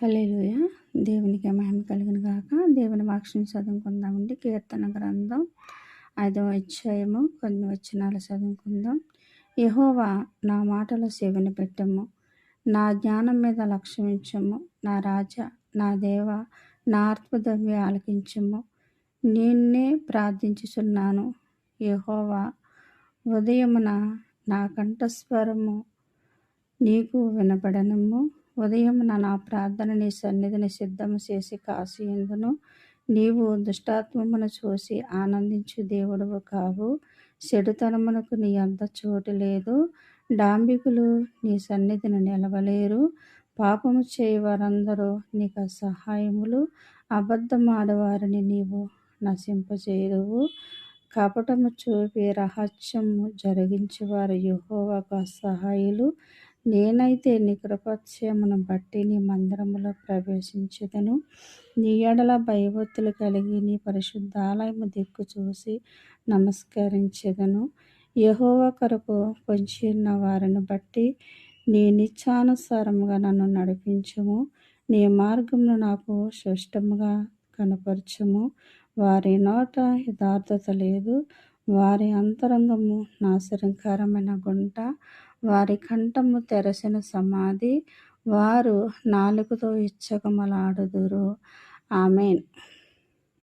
హల్లెలూయా! దేవునికి మహిమ కలుగును గాక. దేవుని వాక్యం చదువుకుందామండి. కీర్తన గ్రంథం 5వ అధ్యాయము కొన్ని వచనాలు చదువుకుందాం. యెహోవా, నా మాటలు చెవిన పెట్టెము, నా జ్ఞానం మీద లక్ష్యముంచుము. నా రాజా, నా దేవా, నా ఆర్తధ్వని ఆలకించుము. నిన్నే ప్రార్థించుచున్నాను. యెహోవా, ఉదయమున నా కంఠస్వరము నీకు వినపడనిమ్ము. ఉదయమున నా ప్రార్థన నీ సన్నిధిని సిద్ధము చేసి కాసియుందును. నీవు దుష్టాత్మమును చూసి ఆనందించు దేవుడవు కావు. చెడుతనమునకు నీ యొద్ద చోటు లేదు. డాంబికులు నీ సన్నిధిని నిలవలేరు. పాపము చేయవారందరూ నీకు అసహాయములు. అబద్ధమాడవారిని నీవు నశింపజేయుదువు. కపటము చూపి రహస్యము జరిగించువారు యెహోవాకు అసహాయులు. నేనైతే నీ కృపాతిశయమును బట్టి నీ మందిరములో ప్రవేశించెదను. నీ ఎడల భయభక్తులు కలిగి నీ పరిశుద్ధాలయము దిక్కు చూసి నమస్కరించెదను. యెహోవా కొరకు పొంచియున్న వారిని బట్టి నీ నిత్యానుసారముగా నన్ను నడిపించుము. నీ మార్గమును నాకు స్పష్టముగా కనపరచుము. వారి నోట యథార్థత లేదు. వారి అంతరంగము నాశనకరమైన గుంట. వారి కంఠము తెరచిన సమాధి. వారు నాలుకతో ఇచ్చకములాడుదురు. ఆమేన్.